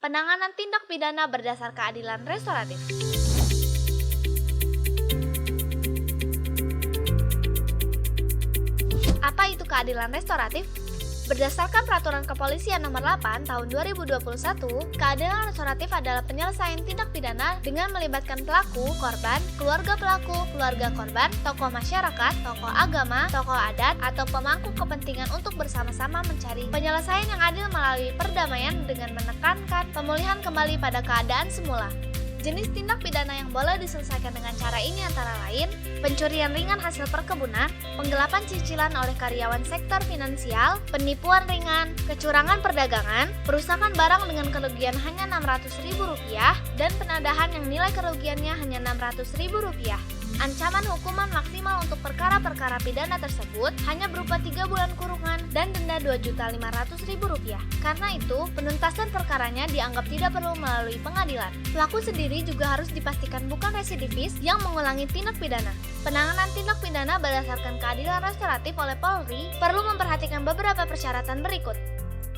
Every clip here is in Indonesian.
Penanganan tindak pidana berdasar keadilan restoratif. Apa itu keadilan restoratif? Berdasarkan Peraturan Kepolisian Nomor 8 Tahun 2021, keadilan restoratif adalah penyelesaian tindak pidana dengan melibatkan pelaku, korban, keluarga pelaku, keluarga korban, tokoh masyarakat, tokoh agama, tokoh adat, atau pemangku kepentingan untuk bersama-sama mencari penyelesaian yang adil melalui perdamaian dengan menekankan pemulihan kembali pada keadaan semula. Jenis tindak pidana yang boleh diselesaikan dengan cara ini antara lain pencurian ringan hasil perkebunan, penggelapan cicilan oleh karyawan sektor finansial, penipuan ringan, kecurangan perdagangan, perusakan barang dengan kerugian hanya Rp600.000, dan penadahan yang nilai kerugiannya hanya Rp600.000. Ancaman hukuman maksimal untuk perkara-perkara pidana tersebut hanya berupa 3 bulan kurungan dan denda Rp2.500.000. Karena itu, penuntasan perkaranya dianggap tidak perlu melalui pengadilan. Pelaku sendiri juga harus dipastikan bukan residivis yang mengulangi tindak pidana. Penanganan tindak pidana berdasarkan keadilan restoratif oleh Polri perlu memperhatikan beberapa persyaratan berikut.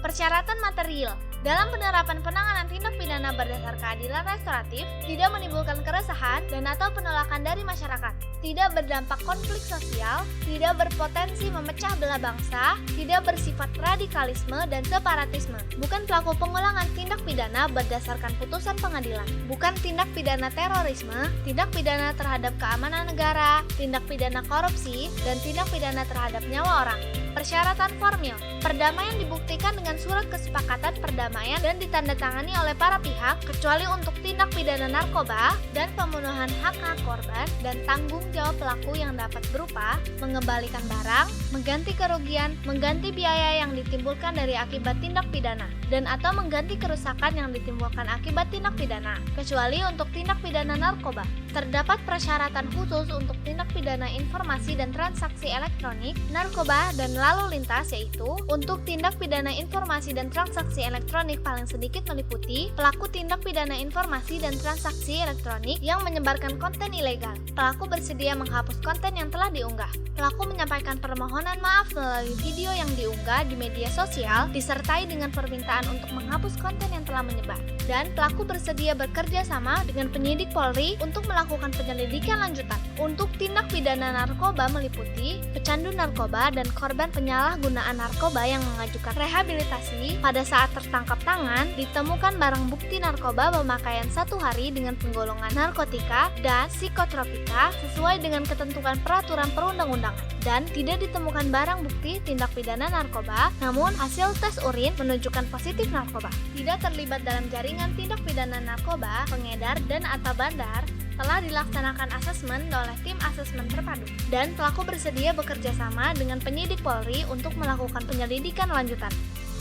Persyaratan material. Dalam penerapan penanganan tindak pidana berdasar keadilan restoratif, tidak menimbulkan keresahan dan atau penolakan dari masyarakat, tidak berdampak konflik sosial, tidak berpotensi memecah belah bangsa, tidak bersifat radikalisme dan separatisme, bukan pelaku pengulangan tindak pidana berdasarkan putusan pengadilan, bukan tindak pidana terorisme, tindak pidana terhadap keamanan negara, tindak pidana korupsi, dan tindak pidana terhadap nyawa orang. Persyaratan formil. Perdamaian dibuktikan dengan surat kesepakatan perdamaian dan ditandatangani oleh para pihak kecuali untuk tindak pidana narkoba dan pembunuhan hak-hak korban dan tanggung jawab pelaku yang dapat berupa mengembalikan barang, mengganti kerugian, mengganti biaya yang ditimbulkan dari akibat tindak pidana, dan atau mengganti kerusakan yang ditimbulkan akibat tindak pidana, kecuali untuk tindak pidana narkoba. Terdapat persyaratan khusus untuk tindak pidana informasi dan transaksi elektronik, narkoba, dan lalu lintas, yaitu untuk tindak pidana informasi dan transaksi elektronik paling sedikit meliputi pelaku tindak pidana informasi dan transaksi elektronik yang menyebarkan konten ilegal. Pelaku bersedia menghapus konten yang telah diunggah. Pelaku menyampaikan permohonan maaf melalui video yang diunggah di media sosial disertai dengan permintaan untuk menghapus konten yang telah menyebar. Dan pelaku bersedia bekerja sama dengan penyidik Polri untuk melakukan penyelidikan lanjutan. Untuk tindak pidana narkoba meliputi pecandu narkoba dan korban penyalahgunaan narkoba yang mengajukan rehabilitasi. Pada saat tertangkap tangan, ditemukan barang bukti narkoba pemakaian 1 hari dengan penggolongan narkotika dan psikotropika sesuai dengan ketentuan peraturan perundang-undangan, dan tidak ditemukan barang bukti tindak pidana narkoba, namun hasil tes urin menunjukkan positif narkoba. Tidak terlibat dalam jaringan tindak pidana narkoba, pengedar, dan atau bandar. Telah dilaksanakan asesmen oleh tim asesmen terpadu, dan pelaku bersedia bekerja sama dengan penyidik Polri untuk melakukan penyelidikan lanjutan.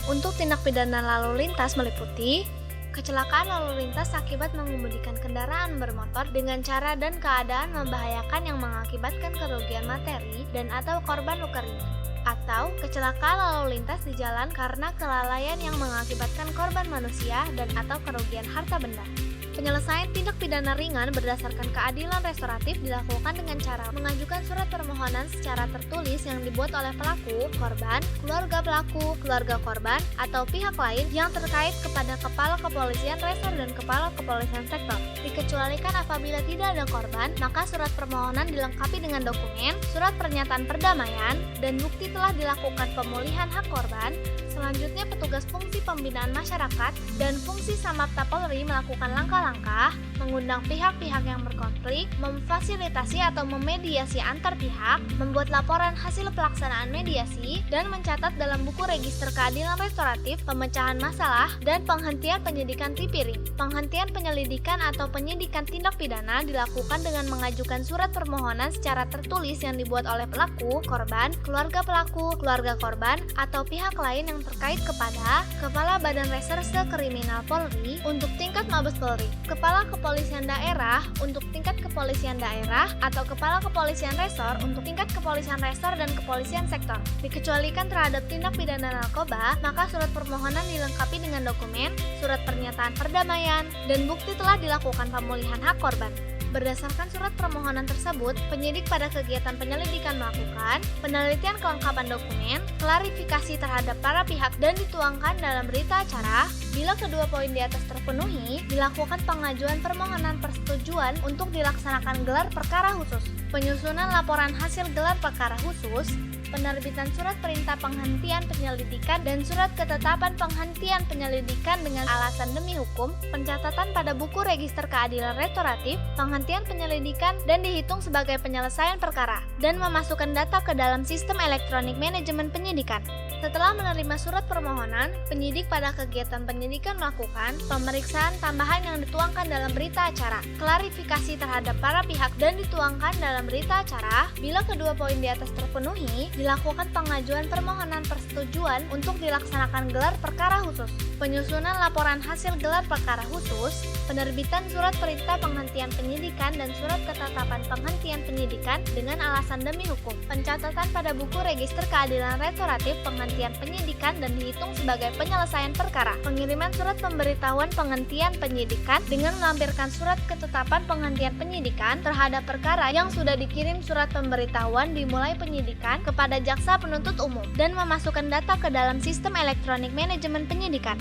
Untuk tindak pidana lalu lintas meliputi kecelakaan lalu lintas akibat mengemudikan kendaraan bermotor dengan cara dan keadaan membahayakan yang mengakibatkan kerugian materi dan atau korban luka ringan, atau kecelakaan lalu lintas di jalan karena kelalaian yang mengakibatkan korban manusia dan atau kerugian harta benda. Penyelesaian tindak pidana ringan berdasarkan keadilan restoratif dilakukan dengan cara mengajukan surat permohonan secara tertulis yang dibuat oleh pelaku, korban, keluarga korban, atau pihak lain yang terkait kepada Kepala Kepolisian Resor dan Kepala Kepolisian Sektor. Dikecualikan apabila tidak ada korban, maka surat permohonan dilengkapi dengan dokumen, surat pernyataan perdamaian, dan bukti telah dilakukan pemulihan hak korban. Selanjutnya, petugas fungsi pembinaan masyarakat dan fungsi Samapta Polri melakukan langkah-langkah, mengundang pihak-pihak yang berkonflik, memfasilitasi atau memediasi antar pihak, membuat laporan hasil pelaksanaan mediasi, dan mencatat dalam buku register keadilan restoratif pemecahan masalah dan penghentian penyidikan tipiring. Penghentian penyelidikan atau penyidikan tindak pidana dilakukan dengan mengajukan surat permohonan secara tertulis yang dibuat oleh pelaku, korban, keluarga korban, atau pihak lain yang terkait kepada Kepala Badan Reserse Kriminal Polri untuk tingkat Mabes Polri, Kepala Kepolisian Daerah untuk tingkat Kepolisian Daerah, atau Kepala Kepolisian Resor untuk tingkat Kepolisian Resor dan Kepolisian Sektor. Dikecualikan terhadap tindak pidana narkoba, maka surat permohonan dilengkapi dengan dokumen, surat pernyataan perdamaian, dan bukti telah dilakukan pemulihan hak korban. Berdasarkan surat permohonan tersebut, penyidik pada kegiatan penyelidikan melakukan penelitian kelengkapan dokumen, klarifikasi terhadap para pihak dan dituangkan dalam berita acara. Bila kedua poin di atas terpenuhi, dilakukan pengajuan permohonan persetujuan untuk dilaksanakan gelar perkara khusus, penyusunan laporan hasil gelar perkara khusus, penerbitan surat perintah penghentian penyelidikan dan surat ketetapan penghentian penyelidikan dengan alasan demi hukum, pencatatan pada buku register keadilan restoratif, penghentian penyelidikan dan dihitung sebagai penyelesaian perkara, dan memasukkan data ke dalam sistem elektronik manajemen penyidikan. Setelah menerima surat permohonan, penyidik pada kegiatan penyidikan melakukan pemeriksaan tambahan yang dituangkan dalam berita acara, klarifikasi terhadap para pihak dan dituangkan dalam berita acara. Bila kedua poin di atas terpenuhi, dilakukan pengajuan permohonan persetujuan untuk dilaksanakan gelar perkara khusus, penyusunan laporan hasil gelar perkara khusus, penerbitan surat perintah penghentian penyidikan dan surat ketetapan penghentian penyidikan dengan alasan demi hukum, pencatatan pada buku register keadilan restoratif penghentian penyidikan dan dihitung sebagai penyelesaian perkara, pengiriman surat pemberitahuan penghentian penyidikan dengan melampirkan surat ketetapan penghentian penyidikan terhadap perkara yang sudah dikirim surat pemberitahuan dimulai penyidikan kepada jaksa penuntut umum dan memasukkan data ke dalam sistem elektronik manajemen penyidikan.